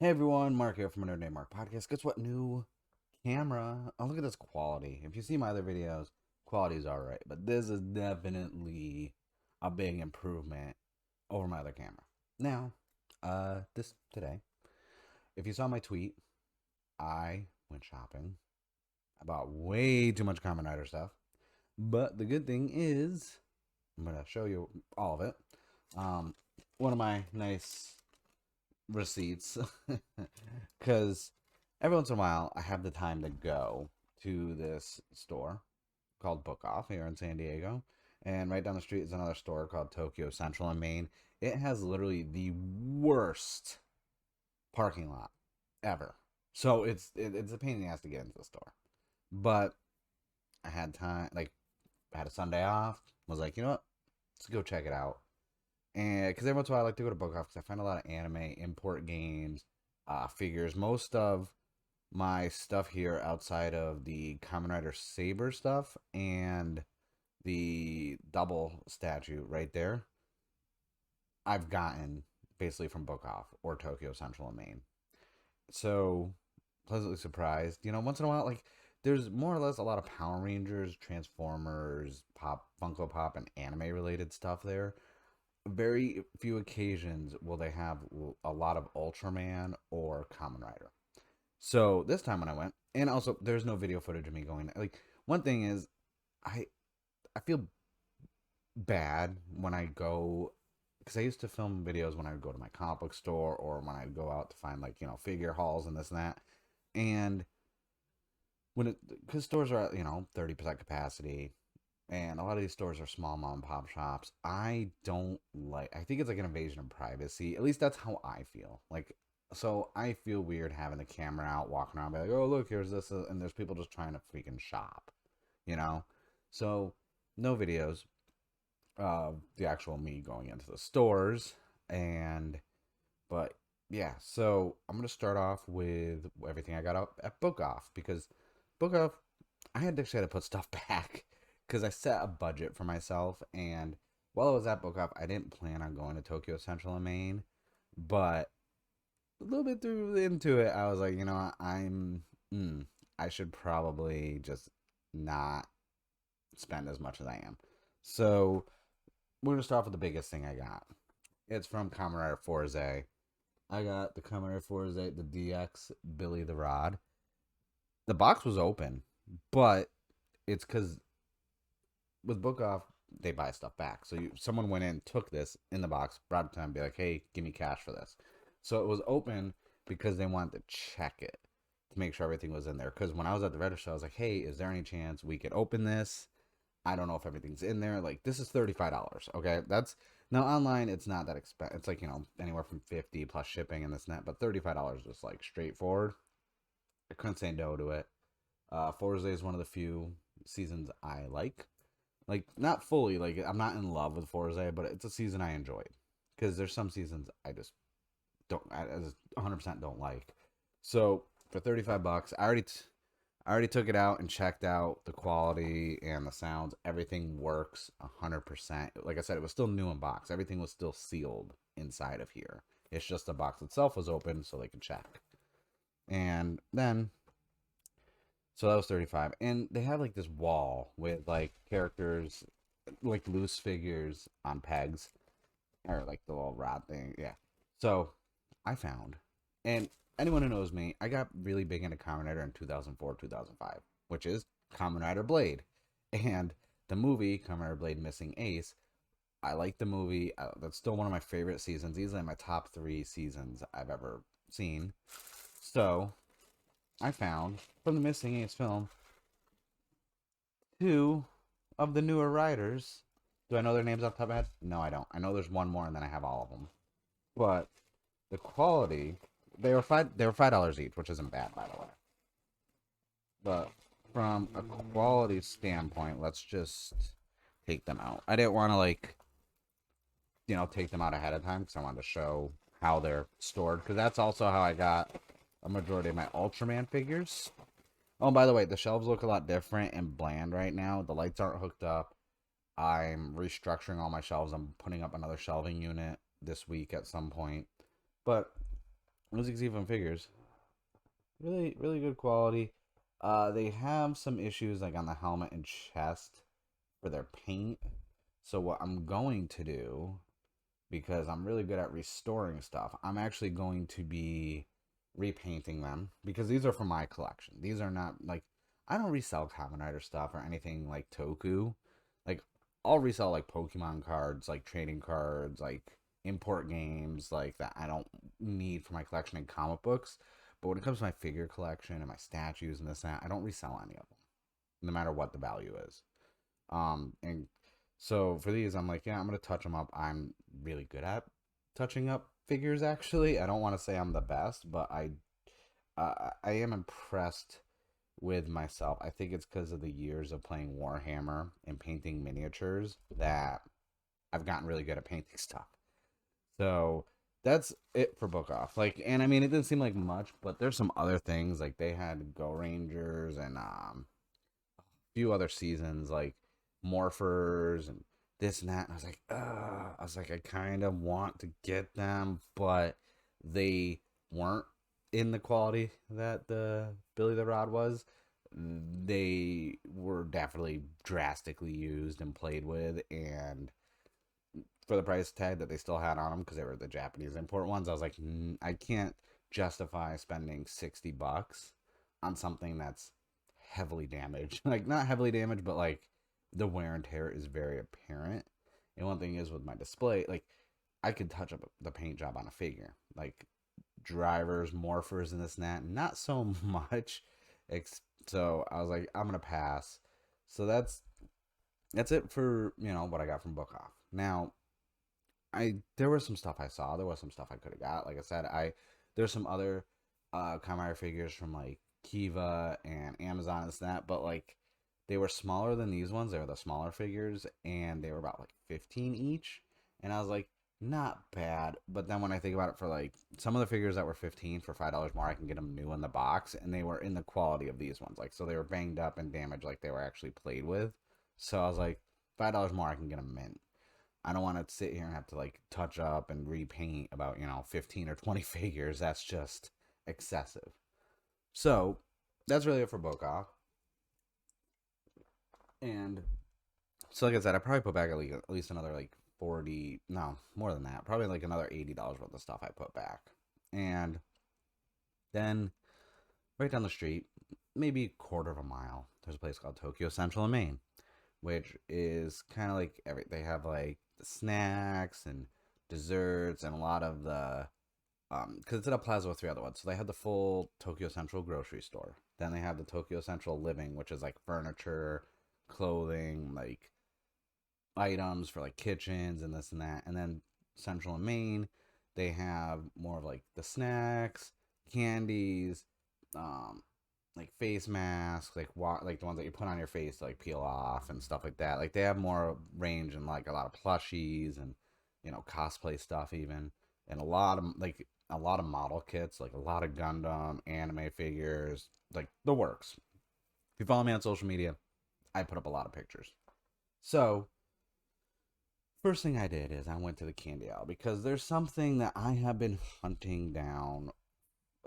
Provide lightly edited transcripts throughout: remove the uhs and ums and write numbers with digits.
Hey everyone, Mark here from Another Day Mark Podcast. Guess what? New camera. Oh, look at this quality. If you see my other videos, quality's alright. But this is definitely a big improvement over my other camera. Now, this today, if you saw my tweet, I went shopping. I bought way too much Kamen Rider stuff. But the good thing is, I'm gonna show you all of it. Um, one of my nice receipts because every once in a while I have the time to go to this store called Book Off here in San Diego, and right down the street is another store called Tokyo Central in Maine. It has literally the worst parking lot ever, so it's a pain in the ass to get into the store. But I had time, like I had a Sunday off. Was like, you know what? Let's go check it out. And because every once in a while I like to go to Book Off because I find a lot of anime, import games, figures. Most of my stuff here outside of the Kamen Rider Sabre stuff and the double statue right there, I've gotten basically from Book Off or Tokyo Central in Maine. So pleasantly surprised. Once in a while, like there's more or less a lot of Power Rangers, Transformers, Pop, Funko Pop, and anime related stuff there. Very few occasions will they have a lot of Ultraman or Kamen Rider. So this time when I went, and also there's no video footage of me going. Like one thing is, I I feel bad when I go because I used to film videos when I would go to my comic book store or when I'd go out to find like figure hauls and this and that, and when it because stores are at 30% capacity. And a lot of these stores are small mom and pop shops. I think it's like an invasion of privacy. At least that's how I feel. Like, so I feel weird having the camera out, walking around, be like, oh, look, here's this. And there's people just trying to freaking shop, you know? So, no videos of the actual me going into the stores. But yeah, so I'm going to start off with everything I got up at Book Off because Book Off, I had to actually had to put stuff back because I set a budget for myself. And while I was at Book Off, I didn't plan on going to Tokyo Central in Maine, but a little bit through into it, I was like, mm, I should probably just not spend as much as I am. So we're gonna start off with the biggest thing I got. It's from Kamen Rider Forze. I got the Kamen Rider Forze, the DX Billy the Rod. The box was open, but it's because with Book Off, they buy stuff back. So someone went in, took this in the box, brought it to them, be like, "Hey, give me cash for this." So it was open because they wanted to check it to make sure everything was in there. Because when I was at the register, I was like, "Hey, is there any chance we could open this? I don't know if everything's in there. Like, this is $35. Okay, that's now online. It's not that expensive. It's like anywhere from 50 plus shipping and this and that. But $35 is like straightforward. I couldn't say no to it. Forza is one of the few seasons I like not fully, like I'm not in love with Forza, but it's a season I enjoyed because there's some seasons I just I just 100% don't like. So for 35 bucks, I already took it out and checked out the quality and the sounds. Everything works 100%. Like I said, it was still new in box. Everything was still sealed inside of here. It's just the box itself was open so they could check. And then so that was 35. And they have like this wall with like characters, like loose figures on pegs, or like the little rod thing. Yeah. So I found, and anyone who knows me, I got really big into Kamen Rider in 2004, 2005, which is Kamen Rider Blade. And the movie, Kamen Rider Blade Missing Ace, I like the movie. That's still one of my favorite seasons, easily my top three seasons I've ever seen. So I found from the Missing Ace film two of the newer writers. Do I know their names off the top of my head? No, I don't. I know there's one more, and then I have all of them. But the quality, they were $5 each, which isn't bad by the way. But from a quality standpoint, let's just take them out. I didn't want to take them out ahead of time because I wanted to show how they're stored because that's also how I got a majority of my Ultraman figures. Oh, by the way, the shelves look a lot different and bland right now. The lights aren't hooked up. I'm restructuring all my shelves. I'm putting up another shelving unit this week at some point. But as you can see from figures, really, really good quality. They have some issues like on the helmet and chest for their paint. So what I'm going to do, because I'm really good at restoring stuff, I'm actually going to be repainting them because these are for my collection. These are not like I don't resell Kamen Rider stuff or anything like Toku. Like I'll resell like Pokemon cards, like trading cards, like import games like that I don't need for my collection in comic books. But when it comes to my figure collection and my statues and this and that, I don't resell any of them, no matter what the value is. And so for these, I'm like, yeah, I'm gonna touch them up. I'm really good at touching up figures. Actually, I don't want to say I'm the best, but I am impressed with myself. I think it's because of the years of playing Warhammer and painting miniatures that I've gotten really good at painting stuff. So that's it for Book Off. Like, and I mean, it didn't seem like much, but there's some other things like they had Go Rangers and few other seasons like Morphers and this and that. And I was like, I was like, I kind of want to get them, but they weren't in the quality that the Billy the Rod was. They were definitely drastically used and played with, and for the price tag that they still had on them because they were the Japanese import ones, I was like, I can't justify spending $60 on something that's heavily damaged. Like not heavily damaged, but like the wear and tear is very apparent. And one thing is with my display, like I could touch up the paint job on a figure, like drivers, morphers, and this and that. Not so much. So I was like, I'm gonna pass. So that's it for what I got from Book Off. Now I there was some stuff I saw. There was some stuff I could have got. Like I said, there's some other Kamen Rider figures from like Kiva and Amazon and that, but like they were smaller than these ones. They were the smaller figures, and they were about like 15 each. And I was like, not bad. But then when I think about it, for like some of the figures that were 15 for $5 more, I can get them new in the box, and they were in the quality of these ones. Like so, they were banged up and damaged, like they were actually played with. So I was like, $5 more, I can get them mint. I don't want to sit here and have to like touch up and repaint about 15 or 20 figures. That's just excessive. So that's really it for Bokoff. And so like I said, I probably put back at least another like 40, no, more than that. Probably like another $80 worth of stuff I put back. And then right down the street, maybe a quarter of a mile, there's a place called Tokyo Central in Maine, which is kind of like they have like the snacks and desserts and a lot of the because it's at a plaza with three other ones. So they have the full Tokyo Central grocery store. Then they have the Tokyo Central Living, which is like furniture, clothing, like items for like kitchens and this and that. And then Central and Maine, they have more of like the snacks, candies, um, like face masks, like the ones that you put on your face to like peel off and stuff like that. Like they have more range and like a lot of plushies and cosplay stuff even, and a lot of model kits, like a lot of Gundam anime figures, like the works. If you follow me on social media, I put up a lot of pictures. So first thing I did is I went to the candy aisle because there's something that I have been hunting down,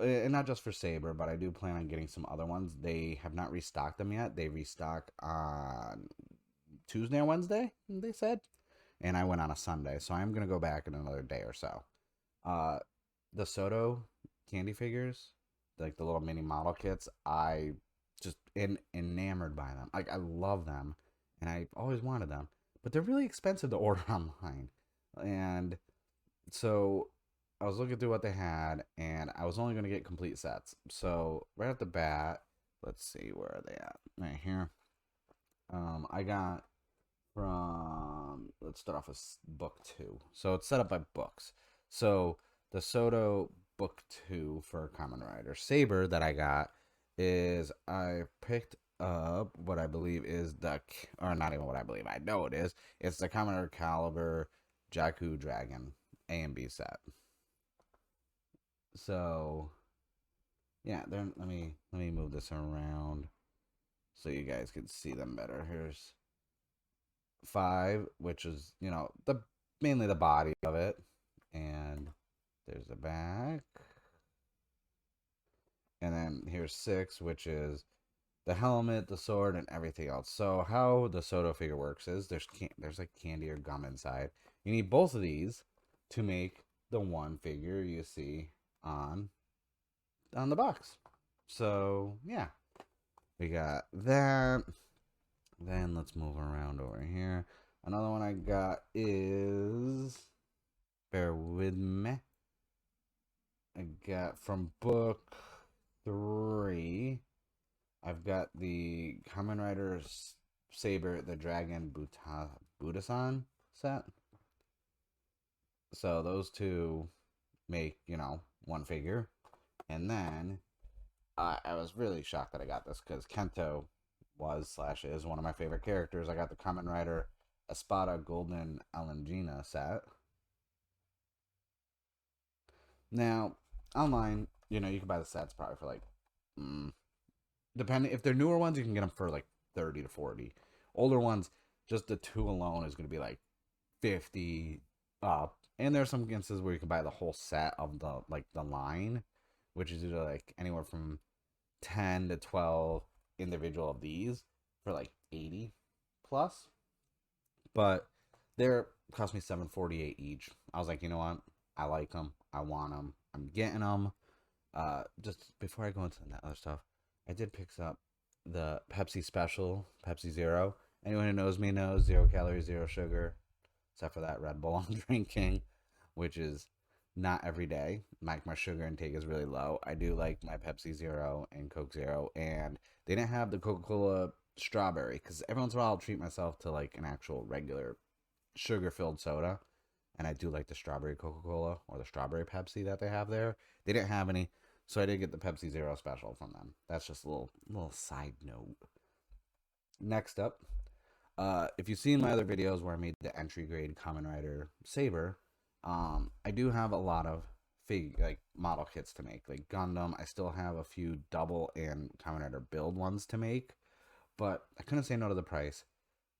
and not just for Sabre, but I do plan on getting some other ones. They have not restocked them yet. They restock on Tuesday or Wednesday, they said, and I went on a Sunday, so I'm gonna go back in another day or so. Uh, the Soto candy figures, like the little mini model kits, I just enamored by them. Like I love them, and I always wanted them, but they're really expensive to order online, and so I was looking through what they had, and I was only going to get complete sets. So right off the bat, let's see, where are they at? Right here. I got from let's start off with book two. So it's set up by books. So the Soto book two for Kamen Rider Saber that I got is I picked up what I believe is or not even what I believe, I know it is. It's the Kamen Rider Caliber Jakku Dragon A and B set. So yeah, then let me move this around so you guys can see them better. Here's five, which is the mainly the body of it, and there's the back. And then here's 6, which is the helmet, the sword, and everything else. So how the Soto figure works is there's like candy or gum inside. You need both of these to make the one figure you see on the box. So yeah, we got that. Then let's move around over here. Another one I got is, bear with me, I got from book 3. I've got the Kamen Rider Sabre, the Dragon Budasan set. So those two make, one figure. And then I was really shocked that I got this because Kento was/is one of my favorite characters. I got the Kamen Rider Espada Golden Alengina set. Now, online, you can buy the sets probably for like, depending, if they're newer ones, you can get them for like 30 to 40. Older ones, just the two alone is going to be like 50 up. And there's some instances where you can buy the whole set of the line, which is usually like anywhere from 10 to 12 individual of these for like 80 plus. But they're cost me $7.48 each. I was like, you know what? I like them. I want them. I'm getting them. Just before I go into that other stuff, I did pick up the Pepsi special, Pepsi Zero. Anyone who knows me knows 0 calories, 0 sugar, except for that Red Bull I'm drinking, which is not every day. My sugar intake is really low. I do like my Pepsi Zero and Coke Zero, and they didn't have the Coca-Cola strawberry because every once in a while I'll treat myself to like an actual regular sugar-filled soda, and I do like the strawberry Coca-Cola or the strawberry Pepsi that they have there. They didn't have any, so I did get the Pepsi Zero special from them. That's just a little side note. Next up, if you've seen my other videos where I made the entry grade Kamen Rider Saber, I do have a lot of model kits to make, like Gundam. I still have a few double and Kamen Rider build ones to make, but I couldn't say no to the price.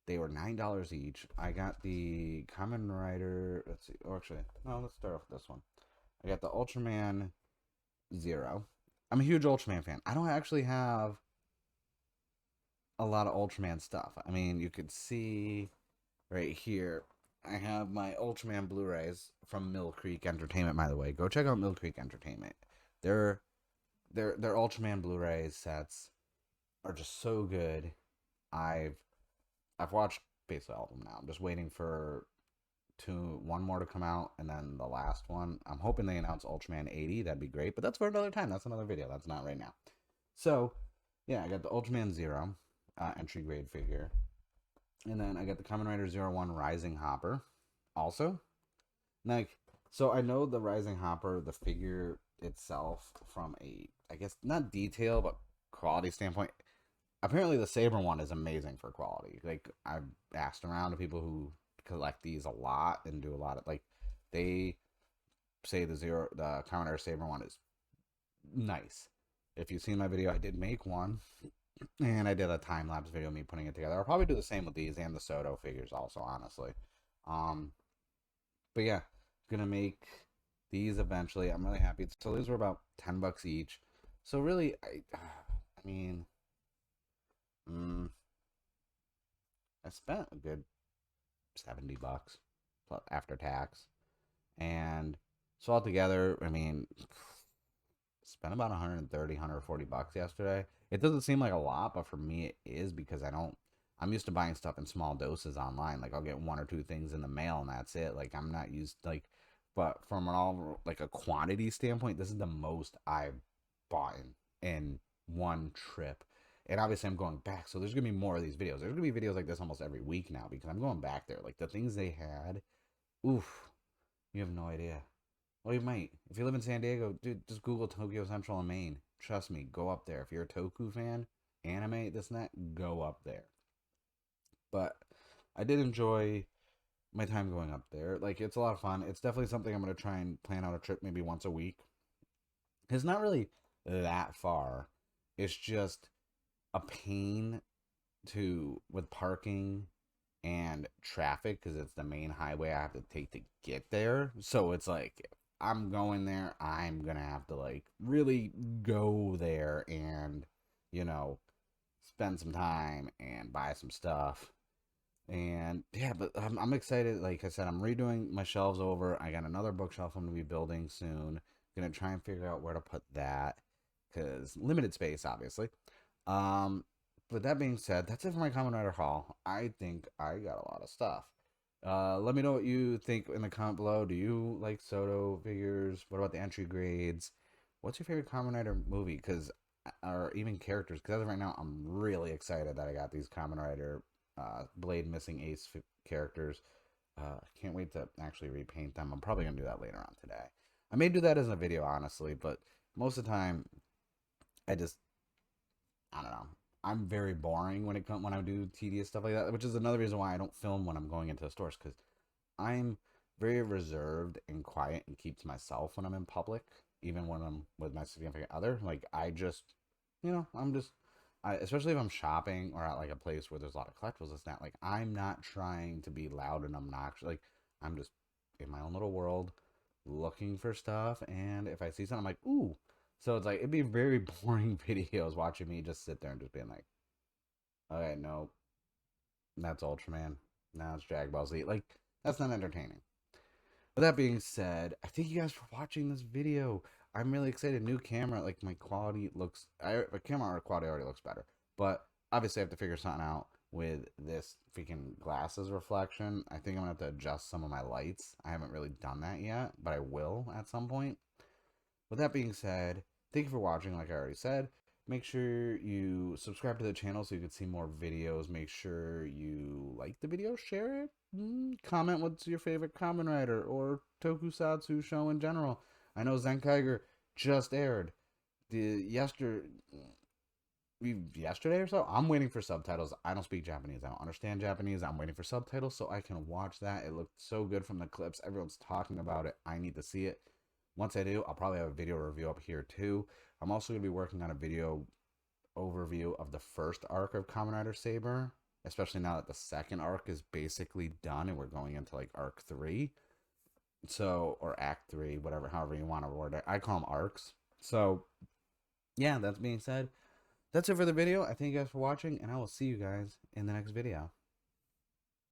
They were $9 each. I got the Kamen Rider. Let's see. Or actually, no. Let's start off with this one. I got the Ultraman Zero. I'm a huge Ultraman fan. I don't actually have a lot of Ultraman stuff. I mean, you could see right here. I have my Ultraman Blu-Rays from Mill Creek Entertainment. By the way, go check out Mill Creek Entertainment. Their Ultraman Blu-Rays sets are just so good. I've watched basically all of them now. I'm just waiting for one more to come out, and then the last one. I'm hoping they announce Ultraman 80. That'd be great, but that's for another time. That's another video. That's not right now. So, yeah, I got the Ultraman Zero entry grade figure. And then I got the Kamen Rider 01 Rising Hopper also. Like, so I know the Rising Hopper, the figure itself, from a, I guess, not detail, but quality standpoint, apparently the Sabre one is amazing for quality. Like, I've asked around to people who collect these a lot and do a lot of, like, they say the Kamen Rider Sabre one is nice. If you've seen my video, I did make one, and I did a time-lapse video of me putting it together. I'll probably do the same with these and the Soto figures also, honestly. But yeah, gonna make these eventually. I'm really happy. So these were about $10 each. So really, I mean, I spent a good $70 after tax, and so altogether, I mean, spent about 130, $140 yesterday. It doesn't seem like a lot, but for me it is, because I'm used to buying stuff in small doses online. Like, I'll get one or two things in the mail and that's it. Like, I'm not used, like, but from a quantity standpoint, this is the most I've bought in one trip. And obviously I'm going back, so there's gonna be more of these videos. There's gonna be videos like this almost every week now, because I'm going back there. Like, the things they had, oof, you have no idea. Well, you might. If you live in San Diego, dude, just Google Tokyo Central and Maine. Trust me, go up there. If you're a Toku fan, anime, this and that, go up there. But I did enjoy my time going up there. Like, it's a lot of fun. It's definitely something I'm going to try and plan out a trip maybe once a week. It's not really that far. It's just a pain with parking and traffic, because it's the main highway I have to take to get there. So it's like I'm going there, I'm gonna have to like really go there and, you know, spend some time and buy some stuff. And yeah, but I'm excited. Like I said, I'm redoing my shelves over. I got another bookshelf I'm gonna be building soon. Gonna try and figure out where to put that because limited space, obviously. Um, but that being said, that's it for my Kamen Rider haul. I think I got a lot of stuff. Let me know what you think in the comment below. Do you like Soto figures? What about the entry grades? What's your favorite Kamen Rider movie? Because or even characters? Because as of right now, I'm really excited that I got these Kamen Rider Blade Missing Ace characters. Can't wait to actually repaint them. I'm probably gonna do that later on today. I may do that as a video, honestly, but most of the time, I just I don't know. I'm very boring when it comes when I do tedious stuff like that, which is another reason why I don't film when I'm going into the stores because I'm very reserved and quiet and keep to myself when I'm in public, even when I'm with my significant other. Like I just, I'm just, especially if I'm shopping or at like a place where there's a lot of collectibles. It's not like I'm not trying to be loud and obnoxious. Like I'm just in my own little world, looking for stuff, and if I see something, I'm like, ooh. So it's like it'd be very boring videos watching me just sit there and just being like, okay, no, that's Ultraman. Now it's Dragon Ball Z. Like that's not entertaining. With that being said, I thank you guys for watching this video. I'm really excited. New camera, like my quality looks, my camera quality already looks better, but obviously I have to figure something out with this freaking glasses reflection. I think I'm gonna have to adjust some of my lights. I haven't really done that yet, but I will at some point. With that being said, thank you for watching. Like I already said, make sure you subscribe to the channel so you can see more videos. Make sure you like the video, share it, comment what's your favorite Kamen Rider or Tokusatsu show in general. I know Zenkaiger just aired the yesterday or so. I'm waiting for subtitles. I don't speak Japanese. I don't understand Japanese. I'm waiting for subtitles so I can watch that. It looked so good from the clips. Everyone's talking about it. I need to see it. Once I do, I'll probably have a video review up here too. I'm also going to be working on a video overview of the first arc of Kamen Rider Sabre, especially now that the second arc is basically done and we're going into like arc 3. So, or act 3, whatever, however you want to word it. I call them arcs. So, yeah, that being said, that's it for the video. I thank you guys for watching, and I will see you guys in the next video.